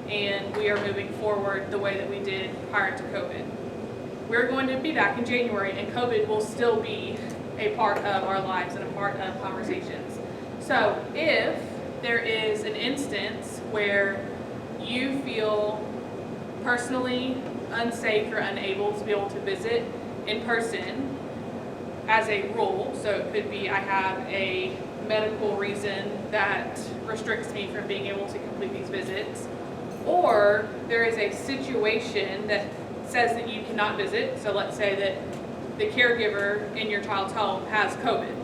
and we are moving forward the way that we did prior to COVID. We're going to be back in January, and COVID will still be a part of our lives and a part of conversations. So if there is an instance where you feel personally unsafe or unable to be able to visit in person as a rule, so it could be I have a medical reason that restricts me from being able to complete these visits, or there is a situation that says that you cannot visit, so let's say that the caregiver in your child's home has COVID.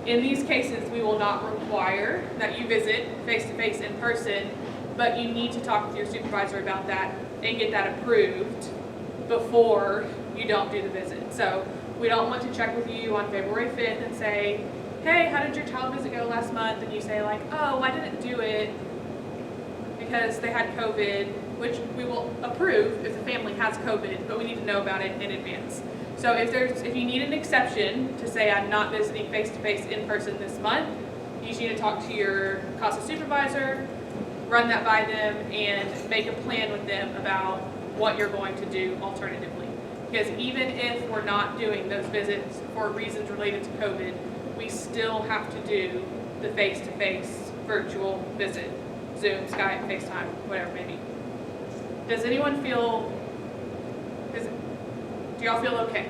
In these cases, we will not require that you visit face-to-face in person, but you need to talk with your supervisor about that and get that approved before you don't do the visit. So we don't want to check with you on February 5th and say, hey, how did your child visit go last month? And you say like, oh, I didn't do it because they had COVID, which we will approve if the family has COVID, but we need to know about it in advance. So if you need an exception to say I'm not visiting face-to-face in person this month, you just need to talk to your CASA supervisor, run that by them, and make a plan with them about what you're going to do alternatively. Because even if we're not doing those visits for reasons related to COVID, we still have to do the face-to-face virtual visit, Zoom, Skype, FaceTime, whatever it may be. Does anyone feel, do y'all feel okay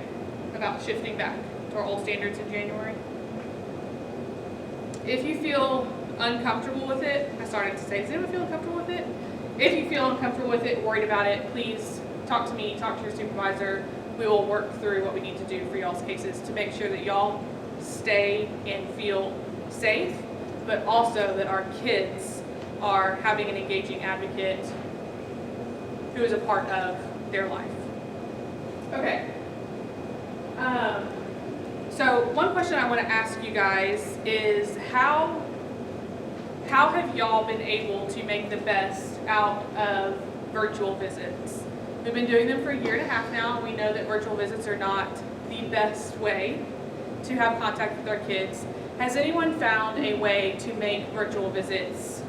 about shifting back to our old standards in January? If you feel uncomfortable with it, I started to say, does anyone feel uncomfortable with it? If you feel uncomfortable with it, worried about it, please talk to me, talk to your supervisor. We will work through what we need to do for y'all's cases to make sure that y'all stay and feel safe, but also that our kids are having an engaging advocate who is a part of their life. Okay. So one question I want to ask you guys is how have y'all been able to make the best out of virtual visits? We've been doing them for a year and a half now, and we know that virtual visits are not the best way to have contact with our kids. Has anyone found a way to make virtual visits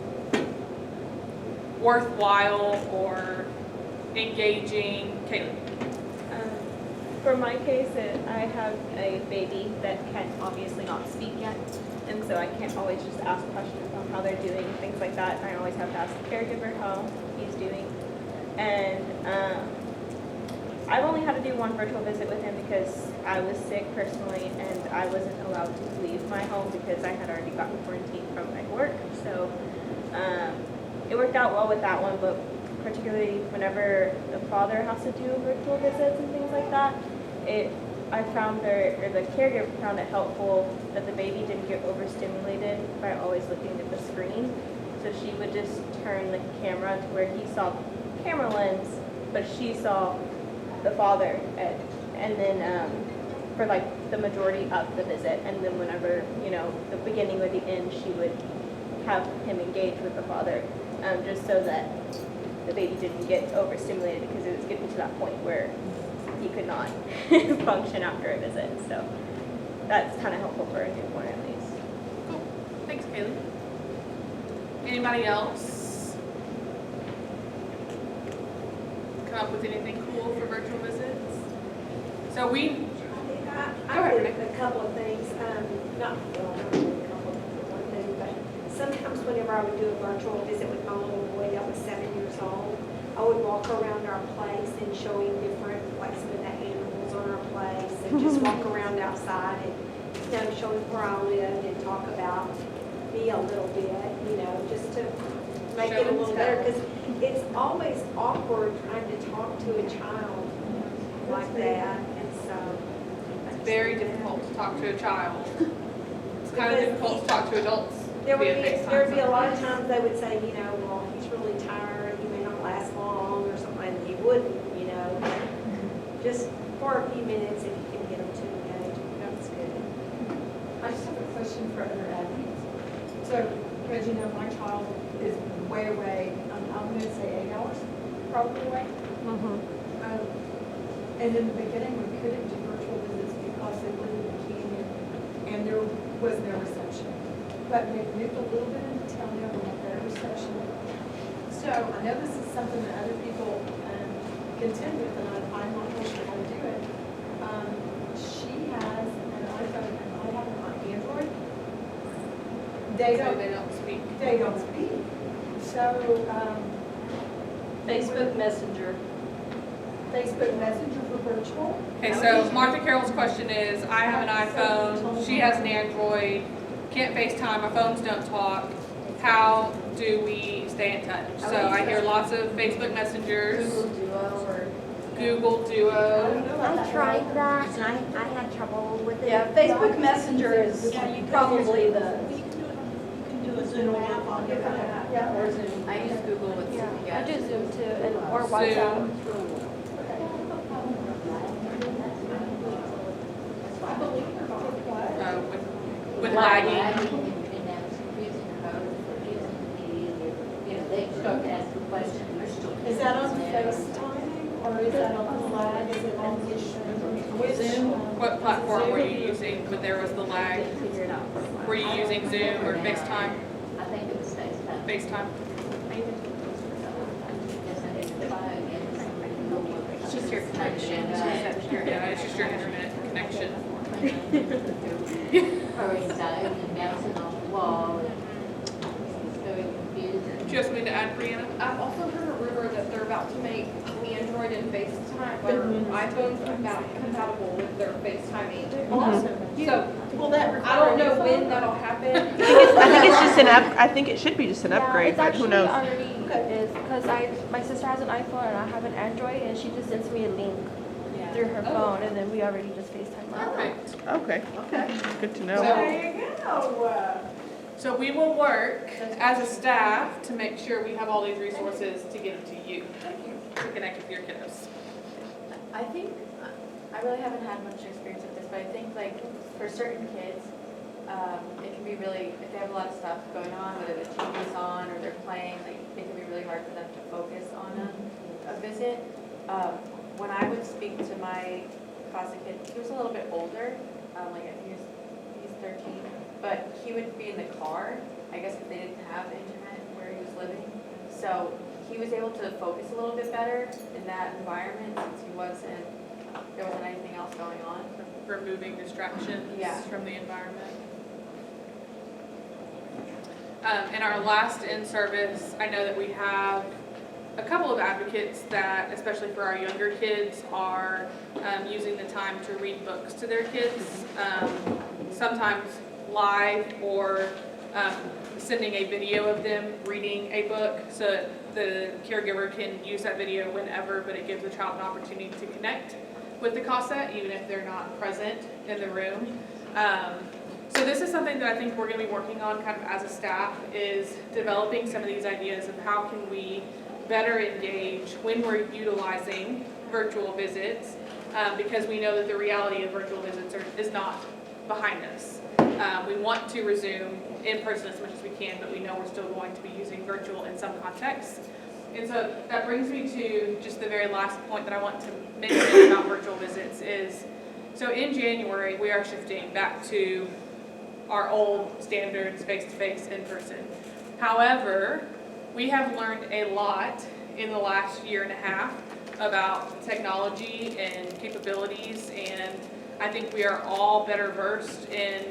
worthwhile or engaging? Kaylee? For my case, I have a baby that can obviously not speak yet, and so I can't always just ask questions on how they're doing, things like that. I always have to ask the caregiver how he's doing. And I've only had to do one virtual visit with him because I was sick personally, and I wasn't allowed to leave my home because I had already gotten quarantined from my work. So it worked out well with that one, but particularly whenever the father has to do virtual visits and things like that, I found the caregiver found it helpful that the baby didn't get overstimulated by always looking at the screen. So she would just turn the camera to where he saw the camera lens, but she saw the father, and then for like the majority of the visit, and then whenever, the beginning or the end, she would have him engage with the father, just so that the baby didn't get overstimulated, because it was getting to that point where he could not function after a visit. So that's kind of helpful for a newborn at least. Cool. Thanks, Kaylee. Anybody else come up with anything cool for virtual visits? So I did a couple of things. Not really a couple of one thing, but sometimes whenever I would do a virtual visit with my little boy that was 7 years old, I would walk around our place and show him different, like some of the animals on our place, and just walk around outside and, show him where I lived and talk about me a little bit, just to make it a little better, because it's always awkward trying to talk to a child like that, and so. It's very difficult to talk to a child. It's kind of difficult to talk to adults. There would be a lot of times they would say, well, he's really tired, he may not last long or something, and he wouldn't, just for a few minutes if you can get them to engage, that's good. I just have a question for other admins. So, because my child is way, I'm going to say 8 hours probably away. And in the beginning, we couldn't do virtual visits because they were in the canyon and there was no reception. But we've moved a little bit into town now, we have better reception. So I know this is something that other people contend with, and I'm not really sure how to do it. She has an iPhone and I have an Android. They So don't, they don't speak. they don't speak. So, Facebook Messenger. Facebook Messenger for virtual. Okay, so Martha Carroll's question is, I have an iPhone, she has an Android, can't FaceTime, our phones don't talk. How do we stay in touch? So I hear lots of Facebook Messengers, Google Duo or. Google Duo. I tried that and I had trouble with it. Yeah, Facebook Messenger is probably the, You can do a Zoom app on your phone. Yeah. or Zoom. I use Google with Yeah, Zoom. I do Zoom too, and or Zoom. WhatsApp. I believe it or not. With lagging. And that's confusing code, confusing they start to ask a question, they're still. Is that on FaceTime or is that on the lag? Is it on which? Zoom. What platform were you using when there was the lag? Figure it out. Were you using Zoom or FaceTime? I think it was FaceTime. FaceTime. It's just your connection. Yeah, it's just your internet connection. Hurrying down and bouncing off the wall. It's very confusing. Do you have something to add, Brianna? I've also heard a rumor that they're about to make Android and FaceTime, or iPhones compatible with their FaceTiming. So, Will that I don't know when that'll happen. I think it's just I think it should be just an upgrade, Yeah, but who it's knows? actually already is because my sister has an iPhone and I have an Android, and she just sends me a link through her phone, and then we already just FaceTime. Perfect. Okay, good to know. There you go. So we will work as a staff to make sure we have all these resources to give to you to connect with your kiddos. I think, I really haven't had much experience with this, but I think like for certain kids, it can be really, if they have a lot of stuff going on, whether the TV's on or they're playing, like it can be really hard for them to focus on a visit. When I would speak to my CASA kid, he was a little bit older, like I think he's 13, but he would be in the car, I guess if they didn't have internet where he was living. So he was able to focus a little bit better in that environment since there wasn't anything else going on. Removing distractions Yeah. from the environment. In our last in-service, I know that we have a couple of advocates that, especially for our younger kids, are using the time to read books to their kids, sometimes live or sending a video of them reading a book so that the caregiver can use that video whenever, but it gives the child an opportunity to connect with the CASA even if they're not present in the room. So this is something that I think we're going to be working on kind of as a staff, is developing some of these ideas of how can we better engage when we're utilizing virtual visits, because we know that the reality of virtual visits is not behind us. We want to resume in person as much as we can, but we know we're still going to be using virtual in some contexts. And so that brings me to just the very last point that I want to mention about virtual visits is, so in January, we are shifting back to our old standards, face-to-face, in-person. However, we have learned a lot in the last year and a half about technology and capabilities, and I think we are all better versed in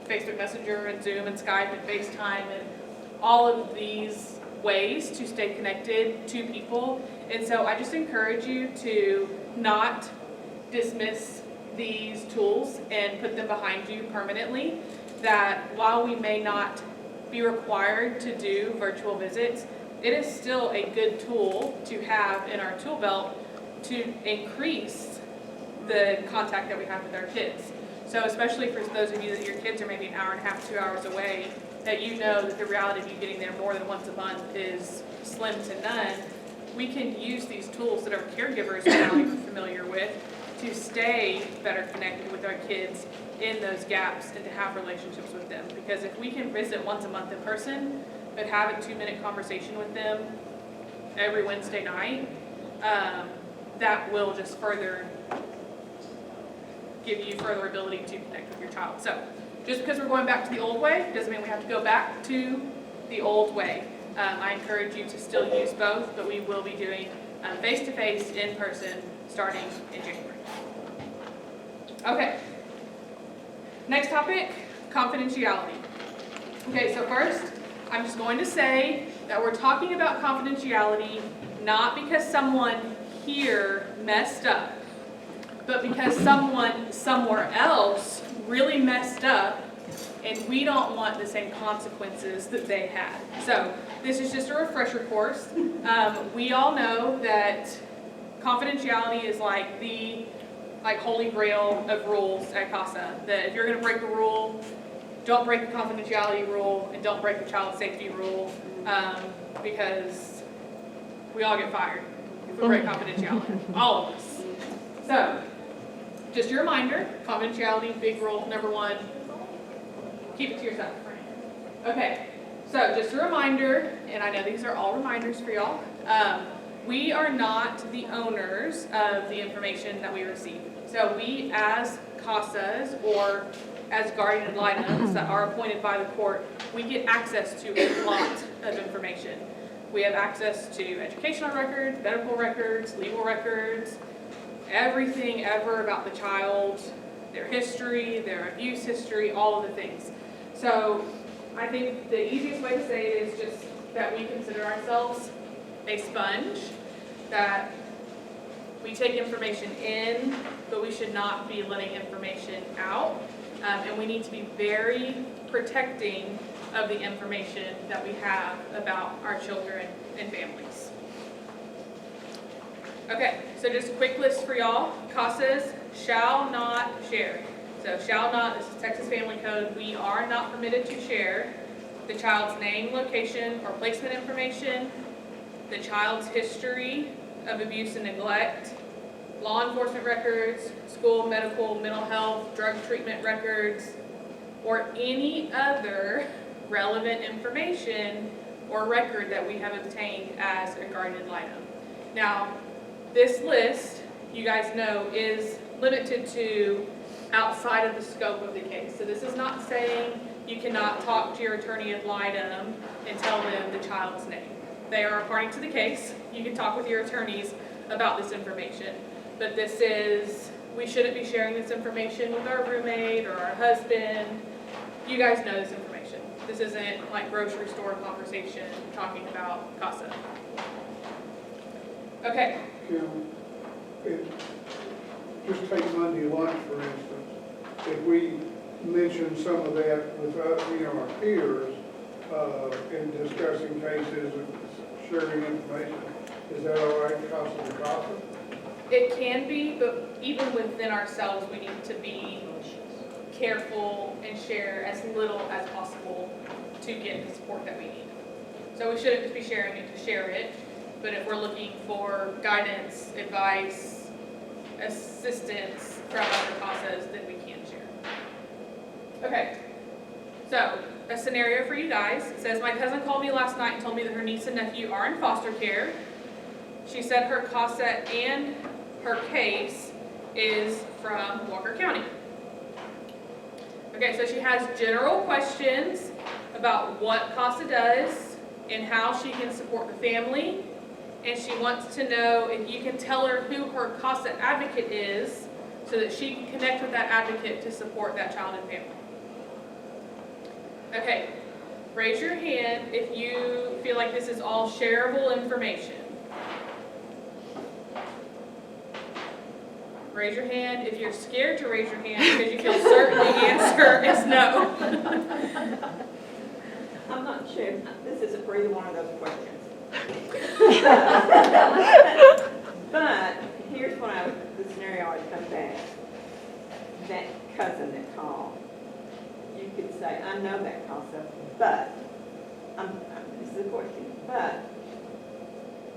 Facebook Messenger and Zoom and Skype and FaceTime and all of these ways to stay connected to people. And so I just encourage you to not dismiss these tools and put them behind you permanently, that while we may not be required to do virtual visits, it is still a good tool to have in our tool belt to increase the contact that we have with our kids. So especially for those of you that your kids are maybe an hour and a half, 2 hours away, that you know that the reality of you getting there more than once a month is slim to none, we can use these tools that our caregivers are now even familiar with to stay better connected with our kids in those gaps and to have relationships with them. Because if we can visit once a month in person, but have a 2-minute conversation with them every Wednesday night, that will just further give you further ability to connect with your child. So just because we're going back to the old way doesn't mean we have to go back to the old way. I encourage you to still use both, but we will be doing face-to-face, in-person, starting in January. Okay. Next topic, confidentiality. Okay, so first, I'm just going to say that we're talking about confidentiality not because someone here messed up, but because someone somewhere else really messed up and we don't want the same consequences that they had. So this is just a refresher course. We all know that confidentiality is like the holy grail of rules at CASA. That if you're going to break a rule, don't break the confidentiality rule and don't break the child safety rule, because we all get fired if we break confidentiality, all of us. So just a reminder, confidentiality, big rule number 1, keep it to yourself. Okay, so just a reminder, and I know these are all reminders for y'all, we are not the owners of the information that we receive. So we as CASAs or as guardian ad litems that are appointed by the court, we get access to a lot of information. We have access to educational records, medical records, legal records, everything ever about the child, their history, their abuse history, all of the things. So I think the easiest way to say it is just that we consider ourselves a sponge, that we take information in, but we should not be letting information out. And we need to be very protecting of the information that we have about our children and families. Okay, so just a quick list for y'all. CASAs shall not share. So shall not, this is Texas Family Code, we are not permitted to share the child's name, location, or placement information, the child's history of abuse and neglect, law enforcement records, school, medical, mental health, drug treatment records, or any other relevant information or record that we have obtained as a guardian ad litem. Now, this list, you guys know, is limited to outside of the scope of the case. So this is not saying you cannot talk to your attorney ad litem and tell them the child's name. They are a party to the case. You can talk with your attorneys about this information. But this is, we shouldn't be sharing this information with our roommate or our husband. You guys know this information. This isn't like grocery store conversation talking about CASA. Okay. Kim, just take Monday lunch, for instance. If we mention some of that with our peers in discussing cases and sharing information, is that all right, CASA to CASA? It can be, but even within ourselves, we need to be careful and share as little as possible to get the support that we need. So we shouldn't just be sharing it to share it, but if we're looking for guidance, advice, assistance from other CASAs, then we can share. Okay, so a scenario for you guys. It says, my cousin called me last night and told me that her niece and nephew are in foster care. She said her CASA and her case is from Walker County. Okay, so she has general questions about what CASA does and how she can support the family. And she wants to know if you can tell her who her CASA advocate is so that she can connect with that advocate to support that child and family. Okay, raise your hand if you feel like this is all shareable information. Raise your hand if you're scared to raise your hand because you feel certain the answer is no. I'm not sure. This isn't for either one of those questions. But here's the scenario I would come back. That cousin that called, you could say, I know that CASA, but, this is a question, but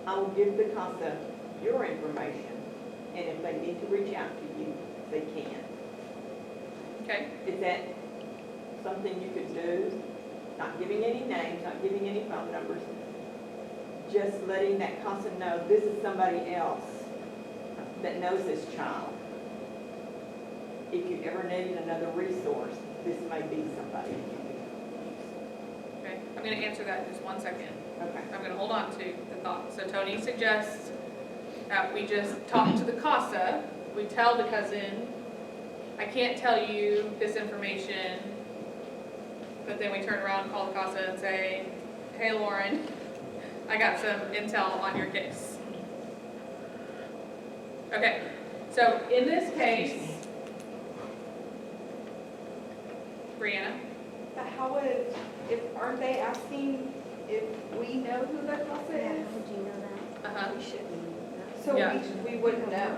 I will give the CASA your information, and if they need to reach out to you, they can. Okay. Is that something you could do? Not giving any names, not giving any phone numbers, just letting that CASA know this is somebody else that knows this child. If you ever need another resource, this may be somebody you can use. Okay, I'm gonna answer that in just 1 second. Okay. I'm gonna hold on to the thought. So Tony suggests that we just talk to the CASA, we tell the cousin, I can't tell you this information, but then we turn around and call the CASA and say, hey Lauren, I got some intel on your case. Okay, so in this case, Brianna, But how would, aren't they asking if we know who the CASA Yeah, is? would you know that? uh-huh. We shouldn't. So Yeah. we wouldn't know.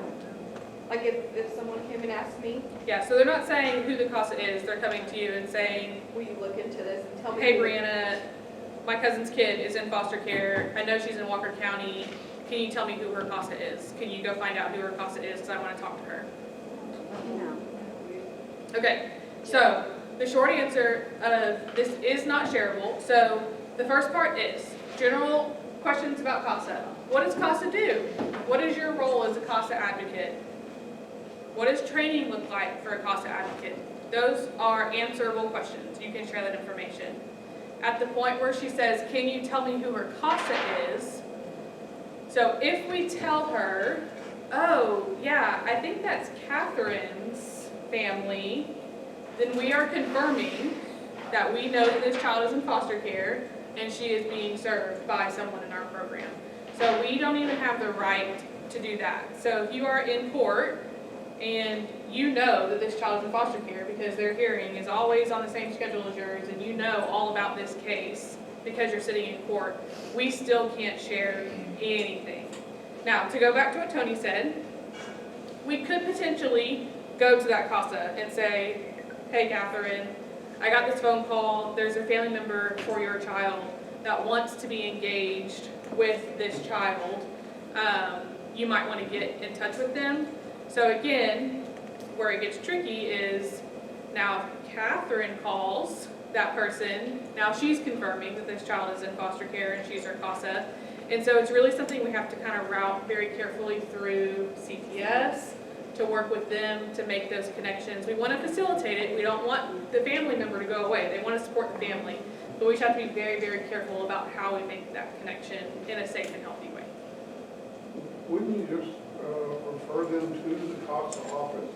Like if someone came and asked me, Yeah, so they're not saying who the CASA is, they're coming to you and saying, will you look into this and tell me? hey who-" Brianna, my cousin's kid is in foster care, I know she's in Walker County, can you tell me who her CASA is? Can you go find out who her CASA is, because I want to talk to her. No. Okay, so the short answer of this is not shareable. So the first part is general questions about CASA. What does CASA do? What is your role as a CASA advocate? What does training look like for a CASA advocate? Those are answerable questions. You can share that information. At the point where she says, can you tell me who her CASA is? So if we tell her, oh yeah, I think that's Catherine's family, then we are confirming that we know that this child is in foster care and she is being served by someone in our program. So we don't even have the right to do that. So if you are in court and you know that this child is in foster care because their hearing is always on the same schedule as yours and you know all about this case because you're sitting in court, we still can't share anything. Now, to go back to what Tony said, we could potentially go to that CASA and say, hey Catherine, I got this phone call, there's a family member for your child that wants to be engaged with this child. You might want to get in touch with them. So again, where it gets tricky is now if Catherine calls that person, now she's confirming that this child is in foster care and she's her CASA. And so it's really something we have to kind of route very carefully through CPS to work with them to make those connections. We want to facilitate it. We don't want the family member to go away. They want to support the family. But we just have to be very, very careful about how we make that connection in a safe and healthy way. Wouldn't you just refer them to the CASA office?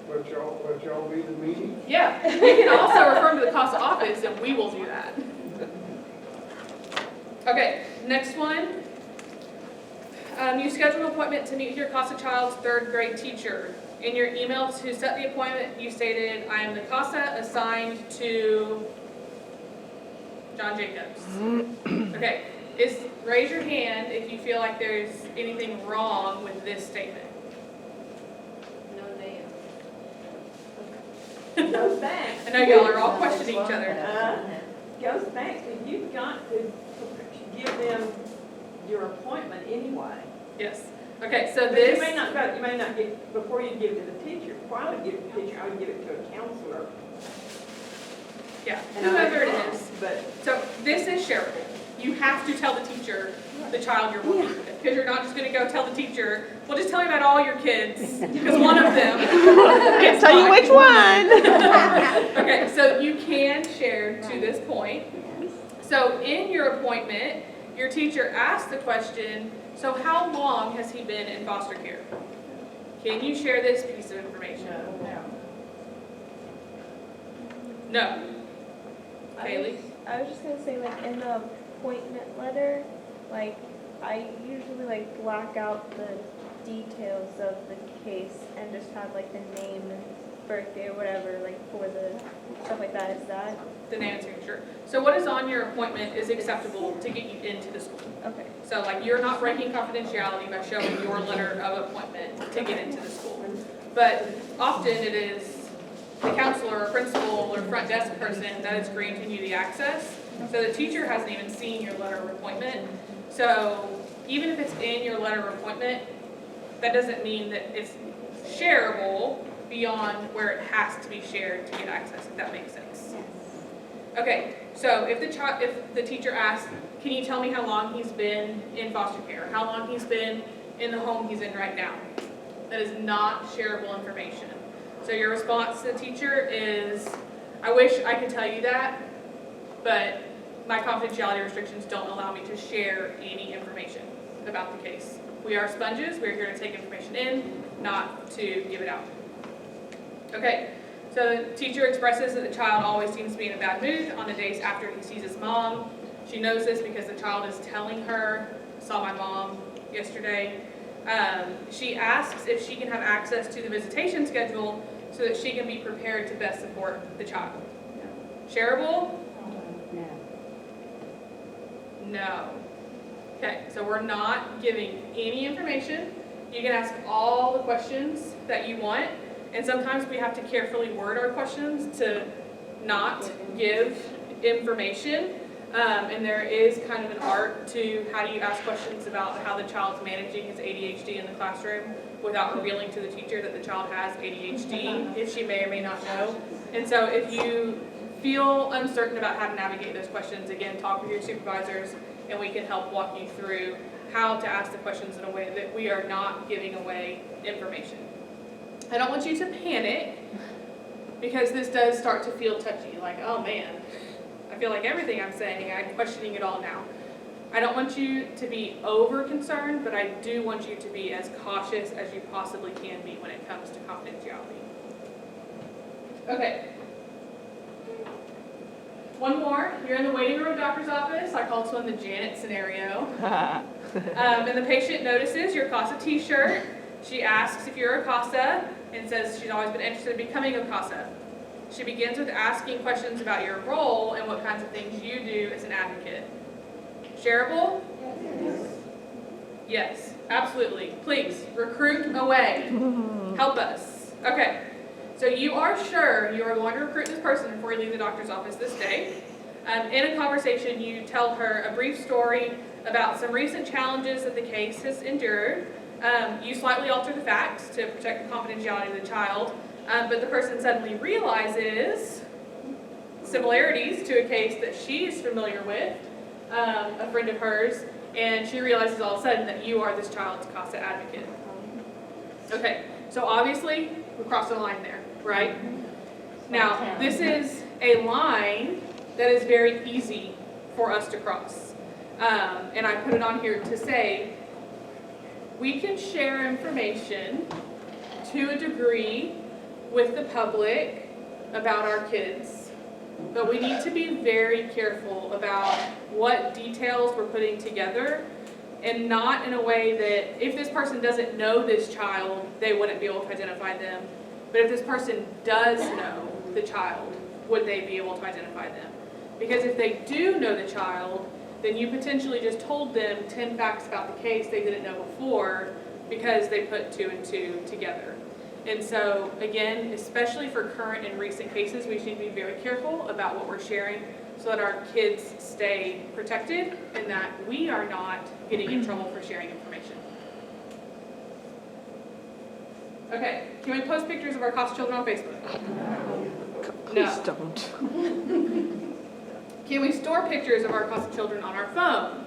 Let y'all be the meeting? Yeah, you can also refer them to the CASA office and we will do that. Okay, next one. You schedule an appointment to meet with your CASA child's 3rd grade teacher. In your email to set the appointment, you stated, I am the CASA assigned to John Jacobs. Okay, raise your hand if you feel like there's anything wrong with this statement. No name. Goes back. I know y'all are all questioning each other. Goes back to, you've got to give them your appointment anyway. Yes. Okay, so But this. you may not get, before you give it to the teacher, before I would give it to the teacher, I would give it to a counselor. Yeah, And I would whoever it call, is. But So this is shareable. You have to tell the teacher the child you're working with, because you're not just going to go tell the teacher, well, just tell me about all your kids, because one of them Can't tell you which one. Okay, so you can share to this point. So in your appointment, your teacher asked the question, so how long has he been in foster care? Can you share this piece of information? No. Kaylee? I was just gonna say, like, in the appointment letter, like, I usually, like, black out the details of the case and just have, like, the name and birthday or whatever, like, for the stuff like that. Is that? The name and signature. So what is on your appointment is acceptable to get you into the school. Okay. So like you're not breaking confidentiality by showing your letter of appointment to get into the school. But often it is the counselor or principal or front desk person that is granting you the access. So the teacher hasn't even seen your letter of appointment. So even if it's in your letter of appointment, that doesn't mean that it's shareable beyond where it has to be shared to get access, if that makes sense. Okay, so if the teacher asks, can you tell me how long he's been in foster care? How long he's been in the home he's in right now? That is not shareable information. So your response to the teacher is, I wish I could tell you that, but my confidentiality restrictions don't allow me to share any information about the case. We are sponges. We're here to take information in, not to give it out. Okay, so the teacher expresses that the child always seems to be in a bad mood on the days after he sees his mom. She knows this because the child is telling her, saw my mom yesterday. She asks if she can have access to the visitation schedule so that she can be prepared to best support the child. Shareable? No. Okay, so we're not giving any information. You can ask all the questions that you want, and sometimes we have to carefully word our questions to not give information. And there is kind of an art to how do you ask questions about how the child's managing his ADHD in the classroom without revealing to the teacher that the child has ADHD, if she may or may not know. And so if you feel uncertain about how to navigate those questions, again, talk with your supervisors and we can help walk you through how to ask the questions in a way that we are not giving away information. I don't want you to panic because this does start to feel touchy, like, oh man, I feel like everything I'm saying, I'm questioning it all now. I don't want you to be over concerned, but I do want you to be as cautious as you possibly can be when it comes to confidentiality. Okay. One more. You're in the waiting room of the doctor's office. I call this one the Janet scenario. And the patient notices your CASA t-shirt. She asks if you're a CASA and says she's always been interested in becoming a CASA. She begins with asking questions about your role and what kinds of things you do as an advocate. Shareable? Yes, absolutely. Please, recruit away. Help us. Okay. So you are sure you are going to recruit this person before you leave the doctor's office this day. In a conversation, you tell her a brief story about some recent challenges that the case has endured. You slightly alter the facts to protect the confidentiality of the child, but the person suddenly realizes similarities to a case that she's familiar with, a friend of hers, and she realizes all of a sudden that you are this child's CASA advocate. Okay, so obviously we crossed the line there, right? Now, this is a line that is very easy for us to cross. And I put it on here to say, we can share information to a degree with the public about our kids, but we need to be very careful about what details we're putting together, and not in a way that if this person doesn't know this child, they wouldn't be able to identify them. But if this person does know the child, would they be able to identify them? Because if they do know the child, then you potentially just told them 10 facts about the case they didn't know before because they put 2 and 2 together. And so, again, especially for current and recent cases, we should be very careful about what we're sharing so that our kids stay protected and that we are not getting in trouble for sharing information. Okay, can we post pictures of our CASA children on Facebook? Please don't. Can we store pictures of our CASA children on our phone?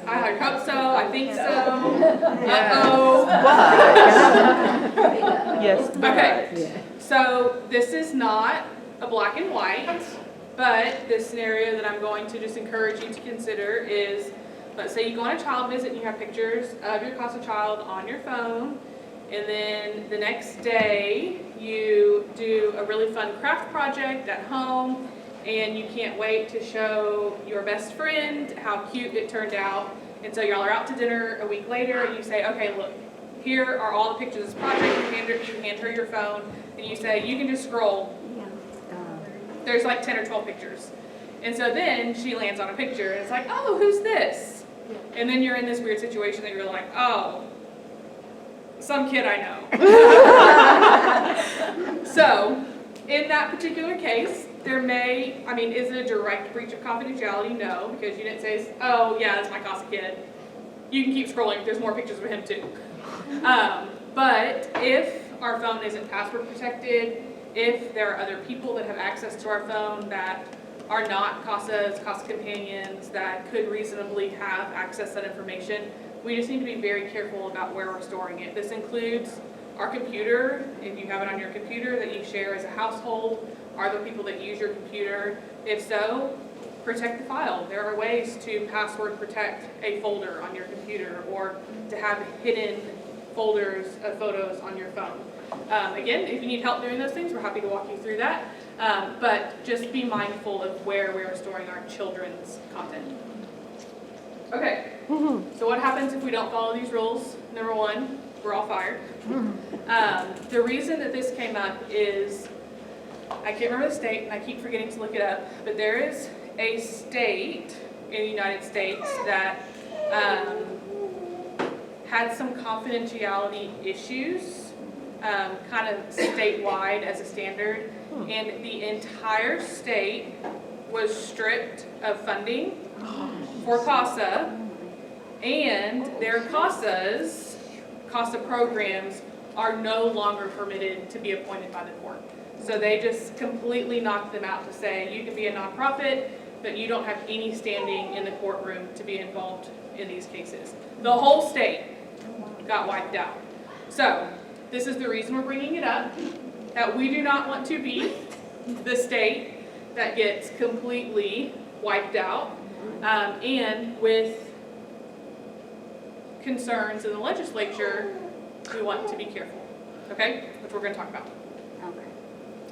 I hope so, I think so. Uh-oh. Yes, but. Okay, so this is not a black and white, but this scenario that I'm going to just encourage you to consider is, let's say you go on a child visit and you have pictures of your CASA child on your phone, and then the next day you do a really fun craft project at home, and you can't wait to show your best friend how cute it turned out. And so y'all are out to dinner a week later, and you say, okay, look, here are all the pictures of this project. You hand her your phone, and you say, you can just scroll. There's like 10 or 12 pictures. And so then she lands on a picture, and it's like, oh, who's this? And then you're in this weird situation that you're like, oh, some kid I know. So, in that particular case, there may, is it a direct breach of confidentiality? No, because you didn't say, oh yeah, that's my CASA kid. You can keep scrolling, there's more pictures of him too. But if our phone isn't password protected, if there are other people that have access to our phone that are not CASA companions that could reasonably have access to that information, we just need to be very careful about where we're storing it. This includes Our computer, if you have it on your computer that you share as a household, are the people that use your computer? If so, protect the file. There are ways to password protect a folder on your computer or to have hidden folders of photos on your phone. Again, if you need help doing those things, we're happy to walk you through that. But just be mindful of where we are storing our children's content. Okay, so what happens if we don't follow these rules? Number one, we're all fired. The reason that this came up is, I can't remember the state, and I keep forgetting to look it up, but there is a state in the United States that had some confidentiality issues, kind of statewide as a standard, and the entire state was stripped of funding for CASA, and their CASA programs are no longer permitted to be appointed by the court. So they just completely knocked them out to say, you can be a nonprofit, but you don't have any standing in the courtroom to be involved in these cases. The whole state got wiped out. So this is the reason we're bringing it up, that we do not want to be the state that gets completely wiped out, and with concerns in the legislature, we want to be careful, okay? Which we're going to talk about. Okay.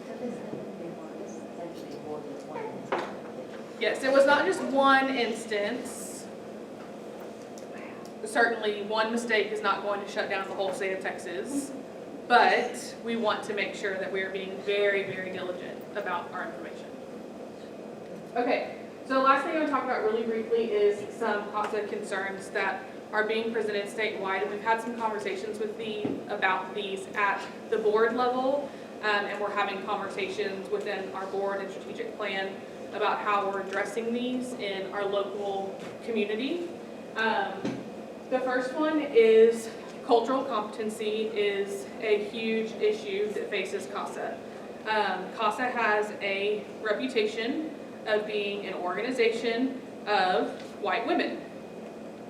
So this hasn't been one, this is actually more than one. Yes, it was not just one instance. Certainly, one mistake is not going to shut down the whole state of Texas, but we want to make sure that we are being very, very diligent about our information. Okay, so the last thing I'm going to talk about really briefly is some CASA concerns that are being presented statewide, and we've had some conversations with about these at the board level, and we're having conversations within our board and strategic plan about how we're addressing these in our local community. The first one is cultural competency is a huge issue that faces CASA. CASA has a reputation of being an organization of white women.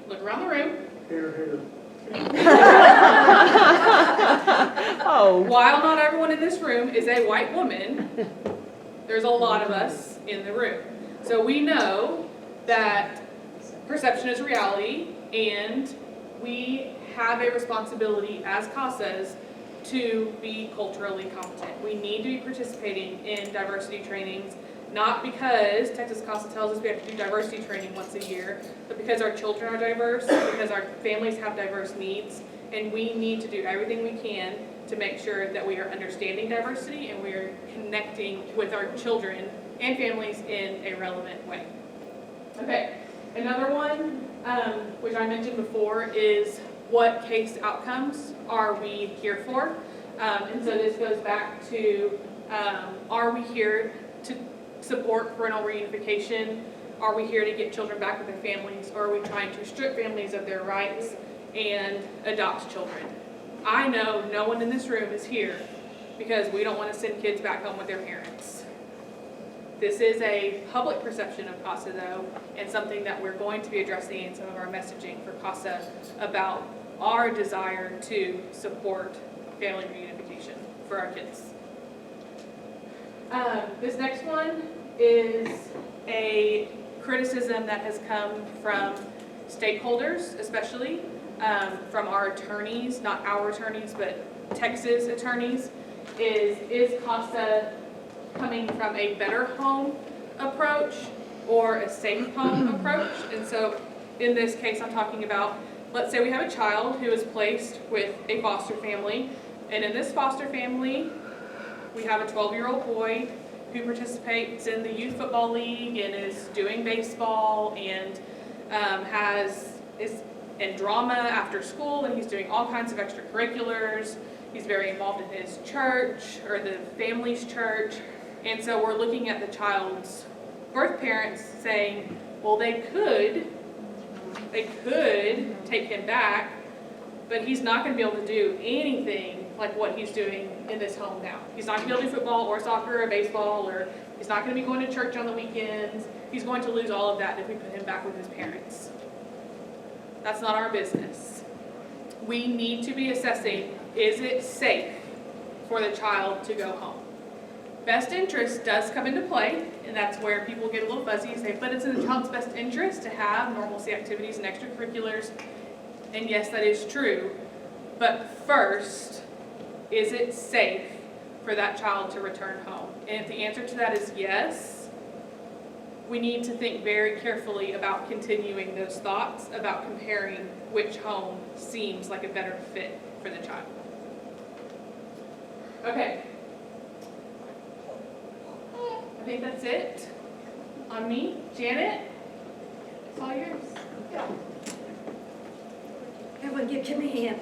Look around the room. Here. Oh. While not everyone in this room is a white woman, there's a lot of us in the room. So we know that perception is reality, and we have a responsibility as CASAs to be culturally competent. We need to be participating in diversity trainings, not because Texas CASA tells us we have to do diversity training once a year, but because our children are diverse, because our families have diverse needs, and we need to do everything we can to make sure that we are understanding diversity and we are connecting with our children and families in a relevant way. Okay, another one, which I mentioned before, is what case outcomes are we here for? And so this goes back to, are we here to support parental reunification? Are we here to get children back with their families, or are we trying to strip families of their rights and adopt children? I know no one in this room is here because we don't want to send kids back home with their parents. This is a public perception of CASA, though, and something that we're going to be addressing in some of our messaging for CASA about our desire to support family reunification for our kids. This next one is a criticism that has come from stakeholders, especially from our attorneys, not our attorneys, but Texas attorneys, is CASA coming from a better home approach or a safe home approach? And so in this case, I'm talking about, let's say we have a child who is placed with a foster family, and in this foster family, we have a 12-year-old boy who participates in the youth football league and is doing baseball and is in drama after school, and he's doing all kinds of extracurriculars. He's very involved in his church, or the family's church, and so we're looking at the child's birth parents saying, well, they could take him back, but he's not going to be able to do anything like what he's doing in this home now. He's not going to be able to do football or soccer or baseball, or he's not going to be going to church on the weekends. He's going to lose all of that if we put him back with his parents. That's not our business. We need to be assessing is it safe for the child to go home? Best interest does come into play, and that's where people get a little fuzzy and say, but it's in the child's best interest to have normalcy activities and extracurriculars. And yes, that is true. But first, is it safe for that child to return home? And if the answer to that is yes, we need to think very carefully about continuing those thoughts about comparing which home seems like a better fit for the child. Okay. I think that's it on me. Janet, it's all yours. Everyone give Kim a hand.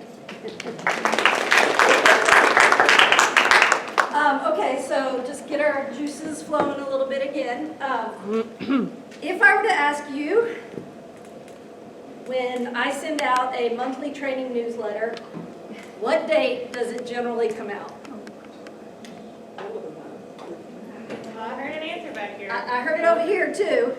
Okay, so just get our juices flowing a little bit again. If I were to ask you, when I send out a monthly training newsletter, what date does it generally come out? I heard an answer back here. I heard it over here too.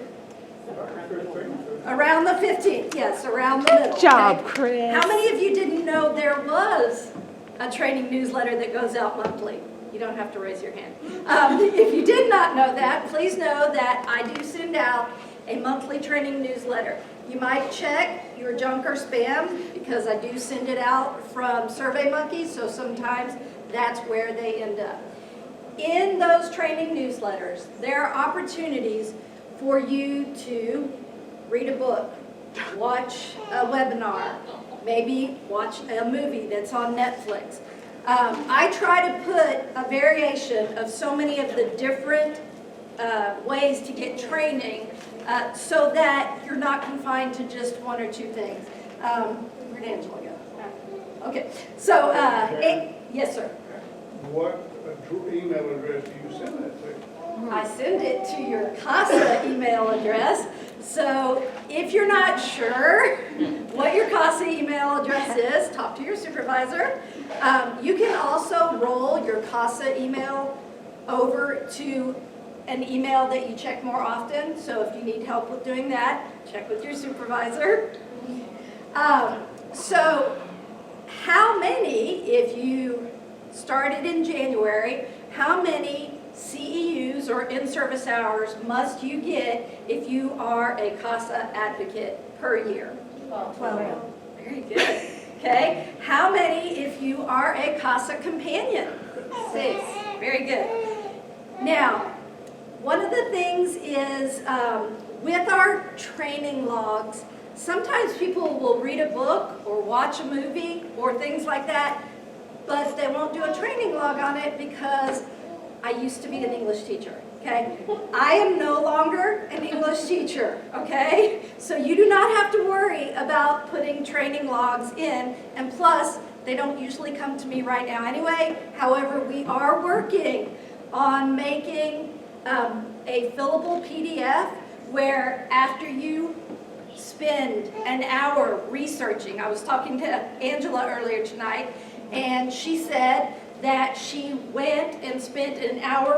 Around the 15th, yes, around the middle. Good job, okay? Chris. How many of you didn't know there was a training newsletter that goes out monthly? You don't have to raise your hand. If you did not know that, please know that I do send out a monthly training newsletter. You might check your junk or spam because I do send it out from SurveyMonkey, so sometimes that's where they end up. In those training newsletters, there are opportunities for you to read a book, watch a webinar, maybe watch a movie that's on Netflix. I try to put a variation of so many of the different ways to get training so that you're not confined to just one or two things. Where'd Angela go? Okay, so, yes, sir. What email address do you send that to? I send it to your CASA email address. So if you're not sure what your CASA email address is, talk to your supervisor. You can also roll your CASA email over to an email that you check more often. So if you need help with doing that, check with your supervisor. So how many, if you started in January, how many CEUs or in-service hours must you get if you are a CASA advocate per year? 12. Very good. Okay. How many if you are a CASA companion? 6. Very good. Now, one of the things is with our training logs, sometimes people will read a book or watch a movie or things like that, but they won't do a training log on it because I used to be an English teacher, okay? I am no longer an English teacher, okay? So you do not have to worry about putting training logs in, and plus, they don't usually come to me right now anyway. However, we are working on making a fillable PDF where after you spend an hour researching, I was talking to Angela earlier tonight, and she said that she went and spent an hour